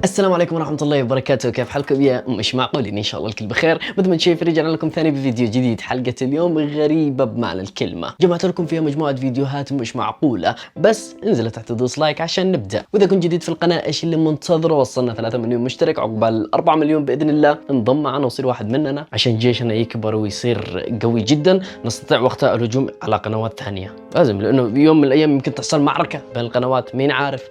السلام عليكم ورحمة الله وبركاته، كيف حالكم يا مش معقولين؟ إن شاء الله الكل بخير. مثل ما شايف رجعنا لكم ثاني بفيديو جديد. حلقة اليوم غريبة بمعنى الكلمة، جمعت لكم فيها مجموعة فيديوهات مش معقولة، بس انزل تحت دوس لايك عشان نبدأ. وإذا كنت جديد في القناة إيش اللي منتظره؟ وصلنا 3 مليون مشترك، عقبال 4 مليون بإذن الله انضم معنا وصير واحد مننا عشان جيشنا يكبر ويصير قوي جدا، نستطيع وقتها الهجوم على قنوات ثانية. لازم، لأنه بيوم من الأيام يمكن تحصل معركة بين القنوات، مين عارف؟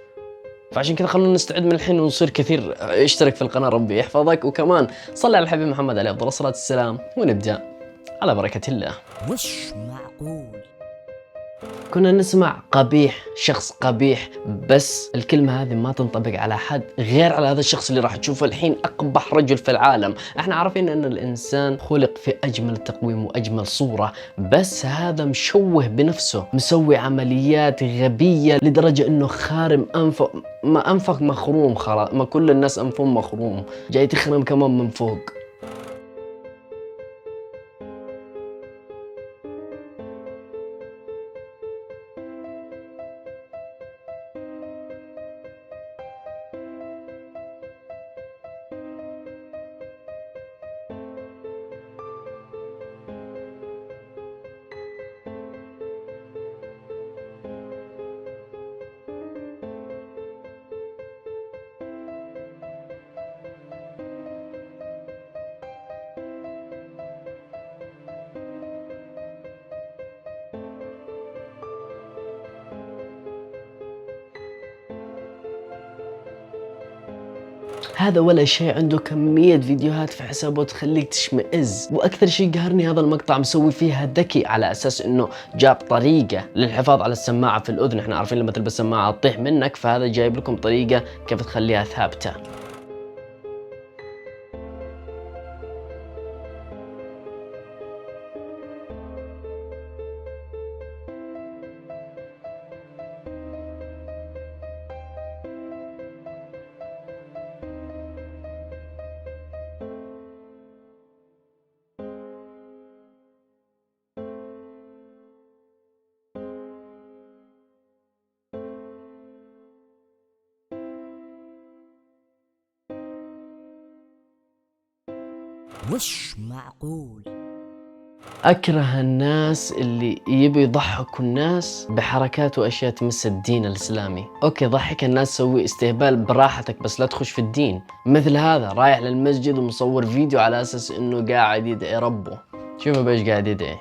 فعشان كذا خلونا نستعد من الحين ونصير كثير. اشترك في القناة ربي يحفظك، وكمان صلي على الحبيب محمد عليه أفضل الصلاة والسلام، ونبدأ على بركة الله. مش معقول. كنا نسمع قبيح، شخص قبيح، بس الكلمة هذه ما تنطبق على حد غير على هذا الشخص اللي راح تشوفه الحين أقبح رجل في العالم. احنا عارفين أن الإنسان خلق في أجمل تقويم وأجمل صورة، بس هذا مشوه بنفسه، مسوي عمليات غبية لدرجة أنه خارم أنفه، ما أنفك مخروم، خلاص ما كل الناس أنفهم مخروم، جاي تخرم كمان من فوق. هذا ولا شيء عنده كمية فيديوهات في حسابه تخليك تشمئز، واكثر شيء قهرني هذا المقطع مسوي فيها ذكي على اساس انه جاب طريقة للحفاظ على السماعة في الاذن. احنا عارفين لما تلبس سماعة تطيح منك، فهذا جايب لكم طريقة كيف تخليها ثابتة. مش معقول. أكره الناس اللي يبي يضحكوا الناس بحركات وأشياء تمس الدين الإسلامي. أوكي ضحك الناس، سوي استهبال براحتك، بس لا تخش في الدين. مثل هذا رايح للمسجد ومصور فيديو على أساس إنه قاعد يدعي ربه. شوفوا بإيش قاعد يدعي.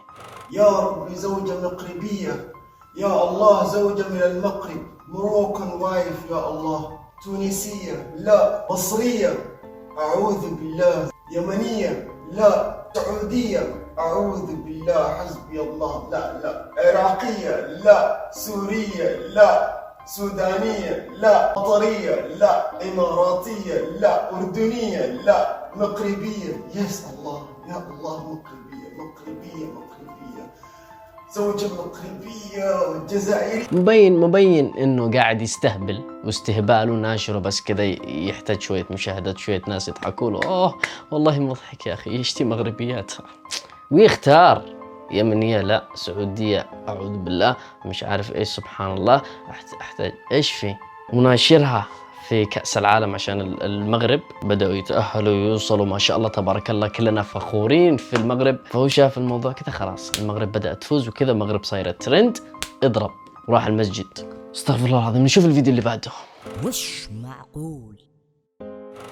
يا رب زوجة مغربية، يا الله زوجة من المغرب، مروكن وايف يا الله، تونسية لا، مصرية أعوذ بالله، يمنية لا، سعودية أعوذ بالله، حسبي الله لا، عراقية لا، سورية لا، سودانية لا، قطرية لا، إماراتية لا، أردنية لا، مغربية، يس الله يا الله، مغربية زوجة مغربية والجزائري. مبين انه قاعد يستهبل، واستهباله ناشره بس كذا يحتاج شوية مشاهدات، شوية ناس يضحكوا له. اوه والله مضحك يا اخي، يشتي مغربيات ويختار يمنية لا، سعودية اعوذ بالله، مش عارف ايش، سبحان الله. احتاج ايش في وناشرها في كأس العالم عشان المغرب بدأوا يتأهلوا ويوصلوا، ما شاء الله تبارك الله، كلنا فخورين في المغرب. فهو شاف الموضوع كذا، خلاص المغرب بدأت تفوز وكذا، المغرب صايرة ترند، اضرب وراح المسجد. استغفر الله العظيم. نشوف الفيديو اللي بعده. مش معقول.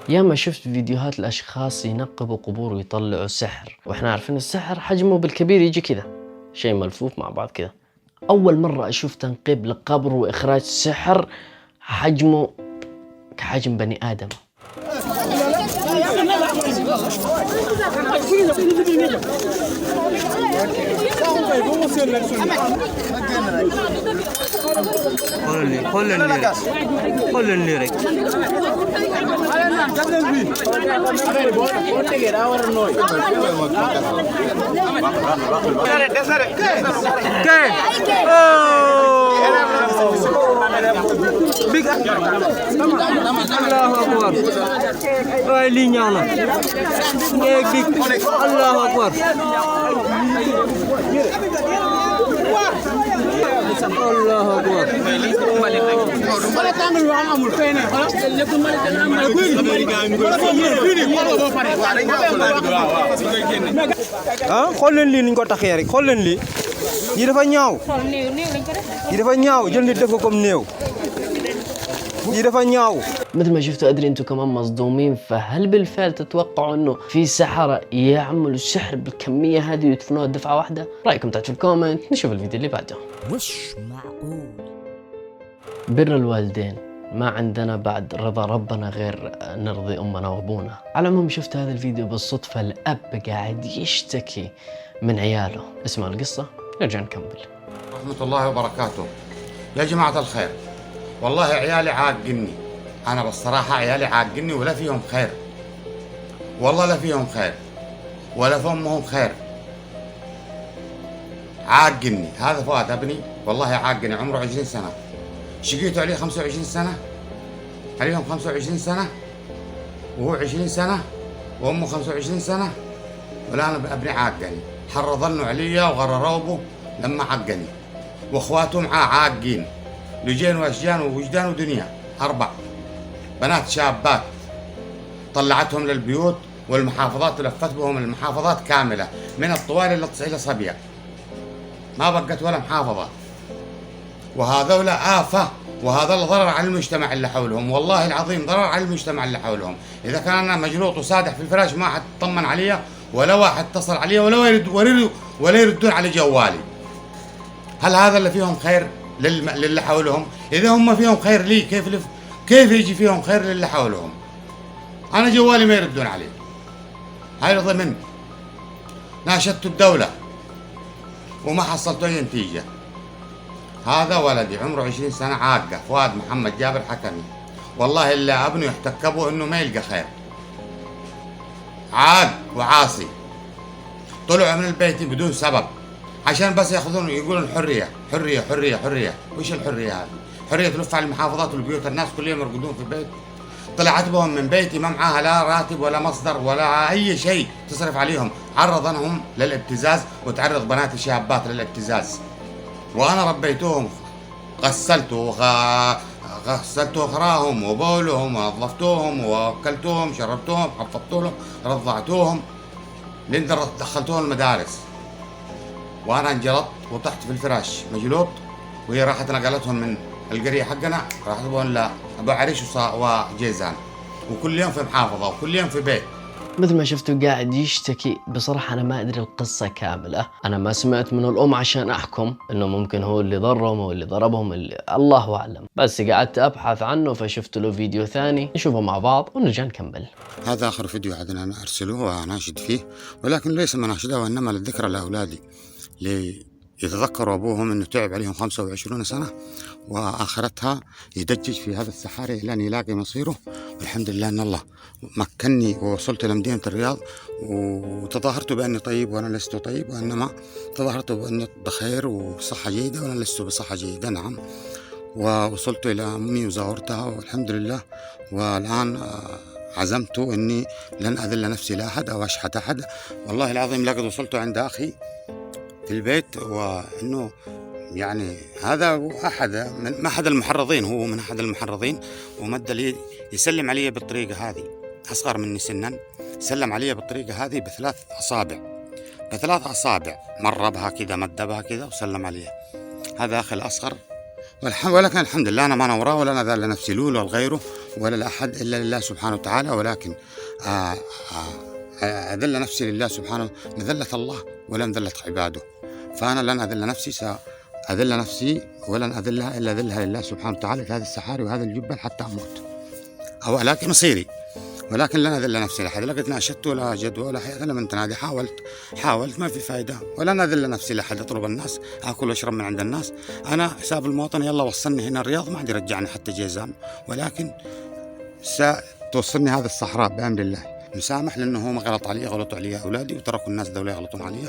ياما شفت فيديوهات الأشخاص ينقبوا قبور ويطلعوا سحر، وإحنا عارفين السحر حجمه بالكبير يجي كذا، شيء ملفوف مع بعض كذا. أول مرة أشوف تنقيب لقبر وإخراج سحر حجمه كحجم بني آدم. قول الليريك الله أكبر. راي نيانا الله أكبر. الله أكبر. ah xool leen lii ni ñu ko taxee rek xool leen lii yi dafa ñaaw yi dafa ñaaw jël nit def ko comme néew yi dafa ñaaw. مثل ما شفتوا ادري انتم كمان مصدومين، فهل بالفعل تتوقعوا انه في سحرة يعملوا السحر بالكمية هذه ويدفنوها دفعة واحدة؟ رايكم تحت في الكومنت. نشوف الفيديو اللي بعده. مش معقول. بر الوالدين، ما عندنا بعد رضا ربنا غير نرضي امنا وابونا. على العموم شفت هذا الفيديو بالصدفة، الاب قاعد يشتكي من عياله. اسمعوا القصة نرجع نكمل. ورحمة الله وبركاته. يا جماعة الخير، والله عيالي عاقني، أنا بالصراحة عيالي عاقني ولا فيهم خير، والله لا فيهم خير ولا في أمهم خير. عاقني هذا فؤاد ابني، والله عاقني، عمره 20 سنة، شقيته عليه 25 سنة، عليهم 25 سنة، وهو 20 سنة، وأمه 25 سنة، والآن ابني عاقني. حر ظنوا علي وغرروا به لما عاقني، واخواته معاه عاقين، لجين واشجان ووجدان ودنيا، 4 بنات شابات طلعتهم للبيوت والمحافظات ولفت بهم المحافظات كاملة من الطوال إلى صبية، ما بقت ولا محافظة. وهذولا آفة، وهذا ضرر على المجتمع اللي حولهم، والله العظيم ضرر على المجتمع اللي حولهم. إذا كان أنا مجلوط وسادح في الفراش ما حد طمن علي ولا واحد اتصل علي ولا يردون على جوالي. هل هذا اللي فيهم خير للي حولهم؟ إذا هم فيهم خير لي، كيف يجي فيهم خير للي حولهم؟ أنا جوالي ما يردون عليه. هاي ضمن ناشدت الدولة وما حصلت أي نتيجة. هذا ولدي عمره 20 سنة، عاقة، فؤاد محمد جابر حكمي، والله إلا ابنه يحتكبه إنه ما يلقى خير. عاق وعاصي، طلعوا من البيت بدون سبب عشان بس ياخذون يقولون حرية حرية حرية حرية. وش الحرية هذه؟ حرية تلف على المحافظات والبيوت، الناس كل يوم يرقدون في البيت. طلعت بهم من بيتي ما معاها لا راتب ولا مصدر ولا أي شيء تصرف عليهم، عرضنهم للابتزاز وتعرض بنات الشابات للابتزاز. وأنا ربيتهم، غسلت أخراهم وبولهم ونظفتوهم وأكلتوهم شربتوهم حفظت لهم رضعتوهم لين دخلتوهم المدارس. وأنا انجلطت وطحت في الفراش مجلوط، وهي راحت نقلتهم من القرية حقنا راحت بهم لأبو عريش وجيزان، وكل يوم في محافظة وكل يوم في بيت. مثل ما شفتوا قاعد يشتكي. بصراحة أنا ما أدري القصة كاملة، أنا ما سمعت من الأم عشان أحكم إنه ممكن هو اللي ضرهم أو اللي ضربهم، الله أعلم. بس قعدت أبحث عنه فشفت له فيديو ثاني، نشوفه مع بعض ونرجع نكمل. هذا آخر فيديو عدنا أنا أرسله وأناشد فيه، ولكن ليس مناشدة وإنما للذكرى لأولادي يتذكروا أبوهم أنه تعب عليهم 25 سنة وآخرتها يدجج في هذا السحاري إلى أن يلاقي مصيره. والحمد لله أن الله مكنني ووصلت لمدينة الرياض، وتظاهرت بأني طيب وأنا لست طيب، وإنما تظاهرت بأني بخير وصحة جيدة وأنا لست بصحة جيدة. نعم، ووصلت إلى أمي وزاورتها والحمد لله. والآن عزمت أني لن أذل نفسي لأحد أو أشحت أحد. والله العظيم لقد وصلت عند أخي في البيت، وإنه يعني هذا أحد المحرضين، هو من أحد المحرضين، ومد لي يسلم علي بالطريقة هذه، أصغر مني سنا، سلم علي بالطريقة هذه بثلاث أصابع، مر بها كذا مد بها كذا وسلم علي. هذا أخي الأصغر، ولكن الحمد لله أنا ما نوراه ولا أذل نفسي له ولا غيره ولا لأحد إلا لله سبحانه وتعالى. ولكن أذل نفسي لله سبحانه، مذلة الله ولن ذلة عباده، فأنا لن أذل نفسي، سأذل نفسي ولن أذلها إلا ذلها لله سبحانه وتعالى في هذا السحاري وهذا الجبل حتى أموت، أو لكن مصيري، ولكن لن أذل نفسي لأحد. لقد ناشدت ولا جدوى ولا حياة لمن تنادي، حاولت ما في فائدة، ولن أذل نفسي لأحد. أطلب الناس، أكل وأشرب من عند الناس، أنا حساب المواطن يلا وصلني هنا الرياض ما عاد يرجعني حتى جيزان، ولكن ستوصلني هذا الصحراء بأمر الله. مسامح لأنه هو ما غلط علي، غلطوا علي أولادي وتركوا الناس دولة يغلطون علي،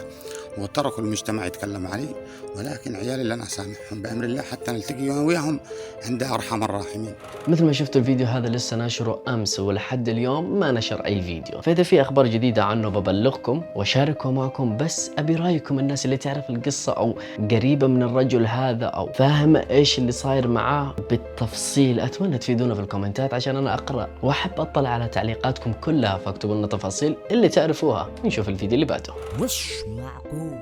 وتركوا المجتمع يتكلم عليه، ولكن عيالي لن أسامحهم بأمر الله حتى نلتقي وياهم عند أرحم الراحمين. مثل ما شفتوا الفيديو هذا لسه ناشره أمس ولحد اليوم ما نشر أي فيديو، فإذا في أخبار جديدة عنه ببلغكم وشاركه معكم، بس أبي رأيكم الناس اللي تعرف القصة أو قريبة من الرجل هذا أو فاهمة إيش اللي صاير معاه بالتفصيل. أتمنى تفيدونا في الكومنتات عشان أنا أقرأ وأحب أطلع على تعليقاتكم كلها، فاكتبوا لنا تفاصيل اللي تعرفوها. نشوف الفيديو اللي بعده. مش معقول.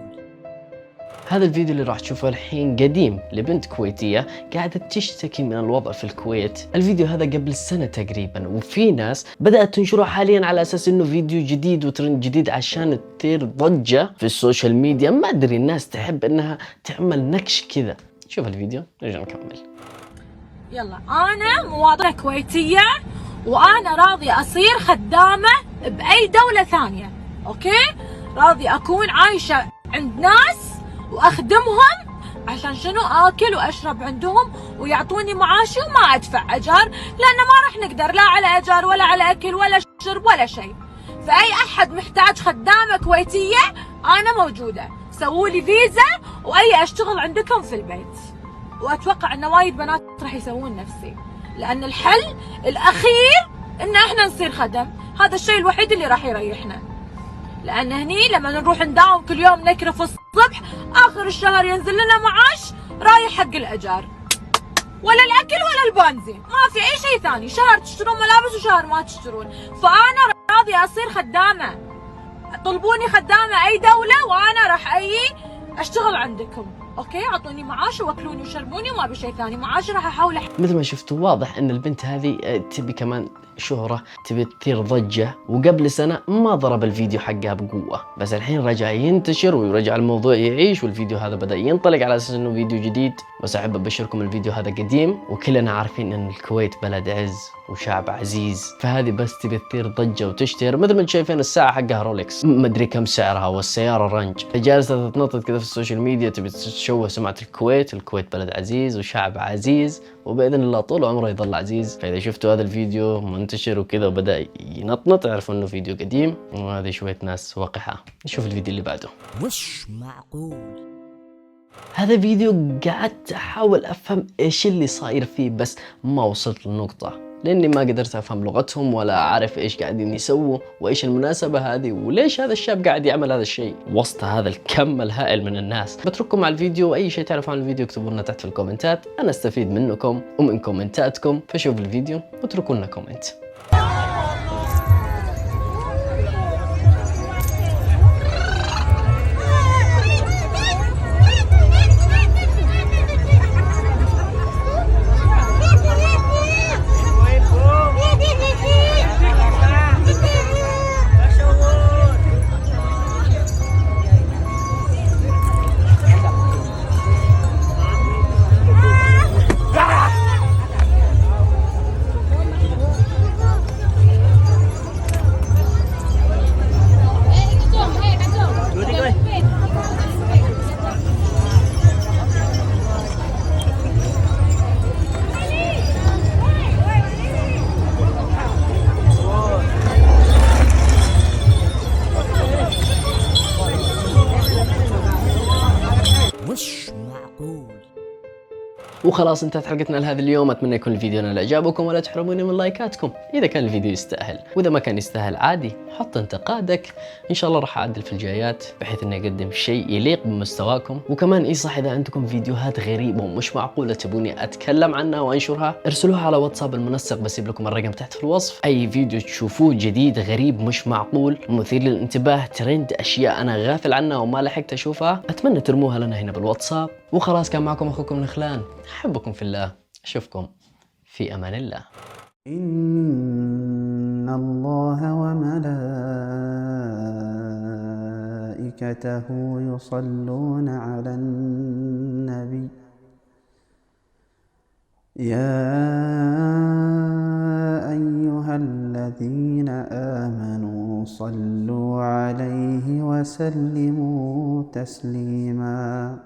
هذا الفيديو اللي راح تشوفه الحين قديم لبنت كويتية قاعدة تشتكي من الوضع في الكويت. الفيديو هذا قبل سنة تقريبا، وفي ناس بدأت تنشره حاليا على أساس إنه فيديو جديد وترند جديد عشان تثير ضجة في السوشيال ميديا. ما أدري الناس تحب إنها تعمل نكش كذا. شوف الفيديو نرجع نكمل. يلا، أنا مواطنة كويتية وأنا راضية أصير خدامة بأي دولة ثانية، أوكي؟ راضية أكون عايشة عند ناس وأخدمهم عشان شنو؟ آكل وأشرب عندهم ويعطوني معاشي وما أدفع أجار، لأن ما راح نقدر لا على أجار ولا على أكل ولا شرب ولا شيء. فأي أحد محتاج خدامة كويتية أنا موجودة، سووا لي فيزا وأي أشتغل عندكم في البيت. وأتوقع أن وايد بنات راح يسوون نفسي، لأن الحل الأخير إن إحنا نصير خدم. هذا الشيء الوحيد اللي راح يريحنا، لأن هني لما نروح نداوم كل يوم نكرف الصبح، آخر الشهر ينزل لنا معاش رايح حق الأجار ولا الأكل ولا البنزين، ما في أي شيء ثاني. شهر تشترون ملابس وشهر ما تشترون. فأنا راضية أصير خدامة، طلبوني خدامة أي دولة وأنا راح أشتغل عندكم، اوكي؟ اعطوني معاش واكلوني وشربوني وما بشيء ثاني. معاش راح احاول مثل ما شفتوا واضح ان البنت هذه تبي كمان شهرة، تبي تثير ضجة، وقبل سنة ما ضرب الفيديو حقها بقوة، بس الحين رجع ينتشر ورجع الموضوع يعيش، والفيديو هذا بدأ ينطلق على أساس إنه فيديو جديد. بس أحب أبشركم الفيديو هذا قديم، وكلنا عارفين إن الكويت بلد عز وشعب عزيز، فهذه بس تبي تثير ضجة وتشتهر. مثل ما انتم شايفين الساعة حقها رولكس مدري كم سعرها، والسيارة رنج، جالسة تتنطط كذا في السوشيال ميديا تبي تشوه سمعة الكويت. الكويت بلد عزيز وشعب عزيز، وبإذن الله طول عمره يظل عزيز. فإذا شفتوا هذا الفيديو منتشر وكذا وبدأ ينطنط، اعرفوا إنه فيديو قديم وهذه شوية ناس وقحة. نشوف الفيديو اللي بعده. مش معقول. هذا فيديو قعدت أحاول أفهم إيش اللي صاير فيه، بس ما وصلت للنقطة، لأني ما قدرت أفهم لغتهم ولا أعرف إيش قاعدين يسووا وإيش المناسبة هذه وليش هذا الشاب قاعد يعمل هذا الشيء وسط هذا الكم الهائل من الناس. بترككم مع الفيديو، وأي شيء تعرفوا عن الفيديو اكتبوا لنا تحت في الكومنتات، أنا استفيد منكم ومن كومنتاتكم. فشوف الفيديو واتركوا لنا كومنت. وخلاص انتهت حلقتنا لهذا اليوم. اتمنى يكون الفيديو نال اعجابكم، ولا تحرموني من لايكاتكم اذا كان الفيديو يستاهل، واذا ما كان يستاهل عادي حط انتقادك، ان شاء الله راح اعدل في الجايات بحيث اني اقدم شيء يليق بمستواكم. وكمان صح اذا عندكم فيديوهات غريبه ومش معقوله تبوني اتكلم عنها وانشرها، ارسلوها على واتساب المنسق، بسيب لكم الرقم تحت في الوصف. اي فيديو تشوفوه جديد غريب مش معقول مثير للانتباه ترند، اشياء انا غافل عنها وما لحقت اشوفها، اتمنى ترموها لنا هنا بالواتساب. وخلاص كان معكم اخوكم نخلان، احبكم في الله، اشوفكم في امان الله. إن الله وملائكته يصلون على النبي يا أيها الذين آمنوا صلوا عليه وسلموا تسليما.